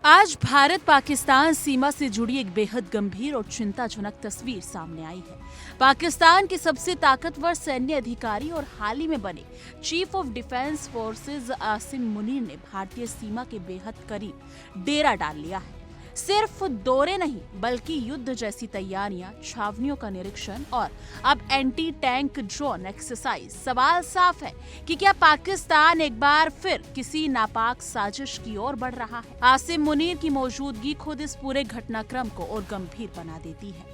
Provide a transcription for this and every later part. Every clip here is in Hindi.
आज भारत पाकिस्तान सीमा से जुड़ी एक बेहद गंभीर और चिंताजनक तस्वीर सामने आई है। पाकिस्तान के सबसे ताकतवर सैन्य अधिकारी और हाल ही में बने chief of defence forces Asim Munir ने भारतीय सीमा के बेहद करीब डेरा डाल लिया है। सिर्फ दौरे नहीं बल्कि युद्ध जैसी तैयारियां, छावनियों का निरीक्षण और अब एंटी टैंक ड्रोन एक्सरसाइज। सवाल साफ है कि क्या पाकिस्तान एक बार फिर किसी नापाक साजिश की ओर बढ़ रहा है। आसिम मुनीर की मौजूदगी खुद इस पूरे घटनाक्रम को और गंभीर बना देती है,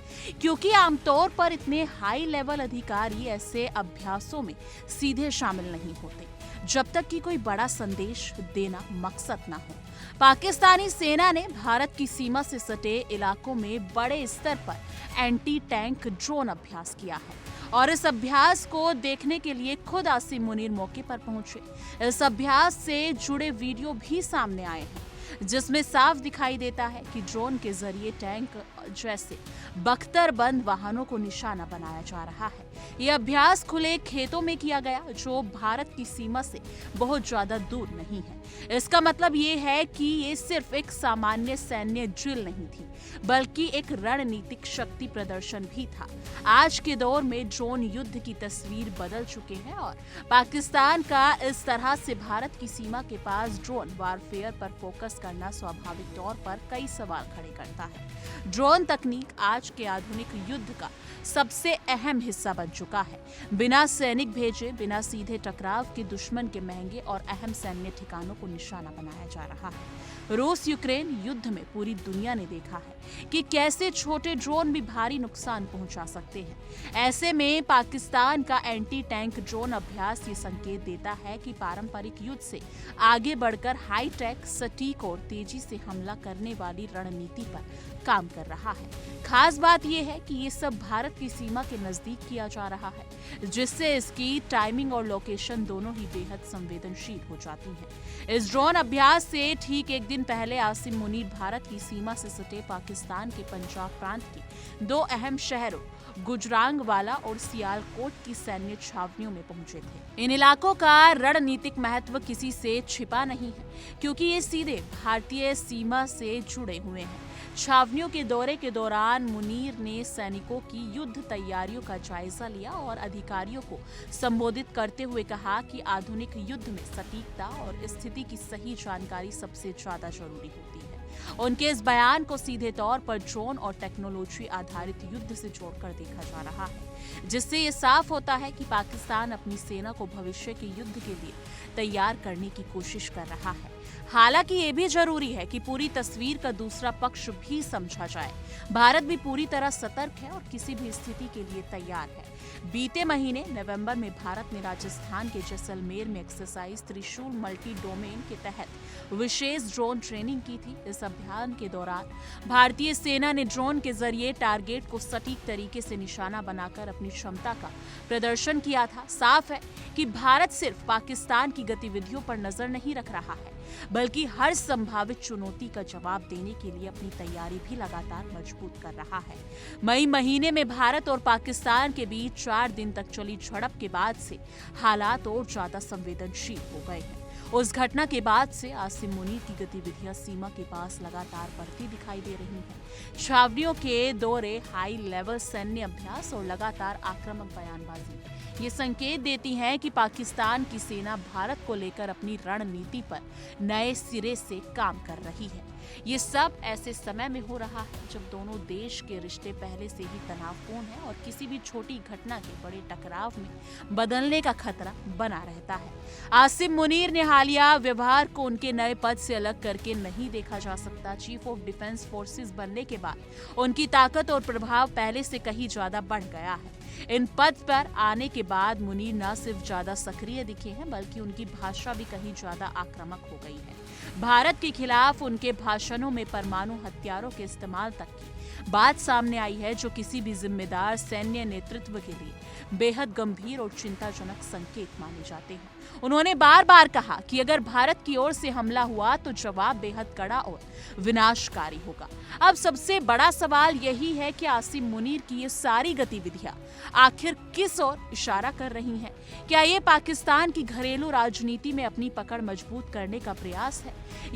क्योंकि आमतौर पर इतने हाई लेवल अधिकारी ऐसे अभ्यासों में सीधे शामिल नहीं होते जब तक कि कोई बड़ा संदेश देना मकसद ना हो। पाकिस्तानी सेना ने भारत की सीमा से सटे इलाकों में बड़े स्तर पर एंटी टैंक ड्रोन अभ्यास किया है और इस अभ्यास को देखने के लिए खुद आसिम मुनीर मौके पर पहुंचे। इस अभ्यास से जुड़े वीडियो भी सामने आए हैं जिसमें साफ दिखाई देता है कि ड्रोन के जरिए टैंक जैसे बख्तरबंद वाहनों को निशाना बनाया जा रहा है। यह अभ्यास खुले खेतों में किया गया जो भारत की सीमा से बहुत ज्यादा दूर नहीं है। इसका मतलब ये है कि ये सिर्फ एक सामान्य सैन्य ड्रिल नहीं थी बल्कि एक रणनीतिक शक्ति प्रदर्शन भी था। आज के दौर में ड्रोन युद्ध की तस्वीर बदल चुके हैं और पाकिस्तान का इस तरह से भारत की सीमा के पास ड्रोन वारफेयर पर फोकस करना स्वाभाविक तौर पर कई सवाल खड़े करता है। ड्रोन तकनीक आज के आधुनिक युद्ध का सबसे अहम हिस्सा बन चुका है। बिना सैनिक भेजे, बिना सीधे टकराव के दुश्मन के महंगे और अहम सैन्य ठिकानों को निशाना बनाया जा रहा है। रूस यूक्रेन युद्ध में पूरी दुनिया ने देखा है कि कैसे छोटे ड्रोन भी भारी नुकसान पहुंचा सकते हैं। ऐसे में पाकिस्तान का एंटी टैंक ड्रोन अभ्यास ये संकेत देता है कि पारंपरिक युद्ध से आगे बढ़कर हाई टेक, सटीक और तेजी से हमला करने वाली रणनीति पर काम कर रहा है। खास बात यह है कि ये सब भारत की सीमा के नजदीक किया जा रहा है, जिससे इसकी टाइमिंग और लोकेशन दोनों ही बेहद संवेदनशील हो जाती है। इस ड्रोन अभ्यास से ठीक एक दिन पहले आसिम मुनीर भारत की सीमा से सटे पाकिस्तान के पंजाब प्रांत के दो अहम शहरों गुजरांगवाला और सियालकोट की सैन्य छावनियों में पहुंचे थे। इन इलाकों का रणनीतिक महत्व किसी से छिपा नहीं है, क्योंकि ये सीधे भारतीय सीमा से जुड़े हुए हैं। छावनियों के दौरे के दौरान मुनीर ने सैनिकों की युद्ध तैयारियों का जायजा लिया और अधिकारियों को संबोधित करते हुए कहा कि आधुनिक युद्ध में सटीकता और स्थिति की सही जानकारी सबसे ज्यादा जरूरी होती है। उनके इस बयान को सीधे तौर पर ड्रोन और टेक्नोलॉजी आधारित युद्ध से जोड़कर देखा जा रहा है, जिससे ये साफ होता है कि पाकिस्तान अपनी सेना को भविष्य के युद्ध के लिए तैयार करने की कोशिश कर रहा है। हालांकि ये भी जरूरी है कि पूरी तस्वीर का दूसरा पक्ष भी समझा जाए। भारत भी पूरी तरह सतर्क है और किसी भी स्थिति के लिए तैयार है। बीते महीने नवंबर में भारत ने राजस्थान के जैसलमेर में एक्सरसाइज त्रिशूल मल्टी डोमेन के तहत विशेष ड्रोन ट्रेनिंग की थी। इस अभियान के दौरान भारतीय सेना ने ड्रोन के जरिए टारगेट को सटीक तरीके से निशाना बनाकर अपनी क्षमता का प्रदर्शन किया था। साफ है कि भारत सिर्फ पाकिस्तान की गतिविधियों पर नजर नहीं रख रहा है, बल्कि हर संभावित चुनौती का जवाब देने के लिए अपनी तैयारी भी लगातार मजबूत कर रहा है। मई महीने में भारत और पाकिस्तान के बीच 4 दिन तक चली झड़प के बाद से हालात और ज्यादा संवेदनशील हो गए हैं। उस घटना के बाद से आसिम मुनीर की गतिविधियां सीमा के पास लगातार बढ़ती दिखाई दे रही हैं। छावनियों के दौरे, हाई लेवल सैन्य अभ्यास और लगातार आक्रामक बयानबाजी ये संकेत देती हैं कि पाकिस्तान की सेना भारत को लेकर अपनी रणनीति पर नए सिरे से काम कर रही है। ये सब ऐसे समय में हो रहा है जब दोनों देश के रिश्ते पहले से ही तनावपूर्ण हैं और किसी भी छोटी घटना के बड़े टकराव में बदलने का खतरा बना रहता है। आसिम मुनीर ने हालिया व्यवहार को उनके नए पद से अलग करके नहीं देखा जा सकता। चीफ ऑफ डिफेंस फोर्सेस बनने के बाद उनकी ताकत और प्रभाव पहले से कहीं ज्यादा बढ़ गया है। इन पद पर आने के बाद मुनीर न सिर्फ ज्यादा सक्रिय दिखे हैं, बल्कि उनकी भाषा भी कहीं ज्यादा आक्रामक हो गई है। भारत के खिलाफ उनके भाषणों में परमाणु हथियारों के इस्तेमाल तक की बात सामने आई है, जो किसी भी जिम्मेदार सैन्य नेतृत्व के लिए बेहद गंभीर और चिंताजनक संकेत माने जाते हैं। उन्होंने बार बार कहा कि अगर भारत की ओर से हमला हुआ तो जवाब बेहद कड़ा और विनाशकारी होगा। अब सबसे बड़ा सवाल यही है कि आसिम मुनीर की ये सारी गतिविधियां आखिर किस ओर इशारा कर रही हैं? क्या ये पाकिस्तान की घरेलू राजनीति में अपनी पकड़ मजबूत करने का प्रयास है,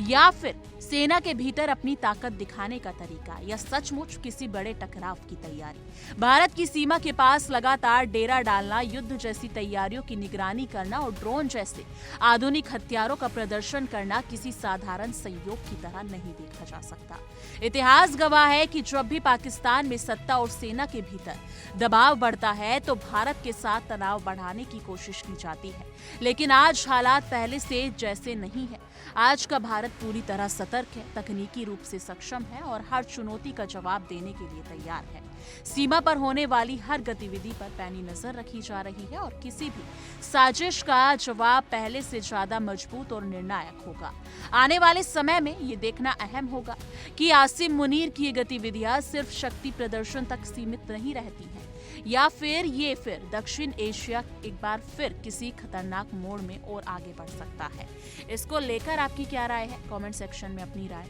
या फिर सेना के भीतर अपनी ताकत दिखाने का तरीका, या सचमुच किसी बड़े टकराव की तैयारी? भारत की सीमा के पास लगातार डेरा डालना, युद्ध जैसी तैयारियों की निगरानी करना और ड्रोन जैसे आधुनिक हथियारों का प्रदर्शन करना किसी साधारण संयोग की तरह नहीं देखा जा सकता। इतिहास गवाह है कि जब भी पाकिस्तान में सत्ता और सेना के भीतर दबाव बढ़ता है तो भारत के साथ तनाव बढ़ाने की कोशिश की जाती है। लेकिन आज हालात पहले से जैसे नहीं है। आज का भारत पूरी तरह सतर्क है, तकनीकी रूप से सक्षम है और हर चुनौती का जवाब देने के लिए तैयार है। सीमा पर होने वाली हर गतिविधि पर पैनी नजर रखी जा रही है और किसी भी साजिश का जवाब पहले से ज्यादा मजबूत और निर्णायक होगा। आने वाले समय में ये देखना अहम होगा कि आसिम मुनीर की ये गतिविधियां सिर्फ शक्ति प्रदर्शन तक सीमित नहीं रहती हैं, या फिर दक्षिण एशिया एक बार फिर किसी खतरनाक मोड़ में और आगे बढ़ सकता है। इसको लेकर आपकी क्या राय है? कमेंट सेक्शन में अपनी राय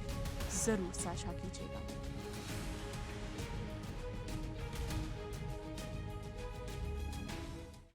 जरूर साझा कीजिएगा।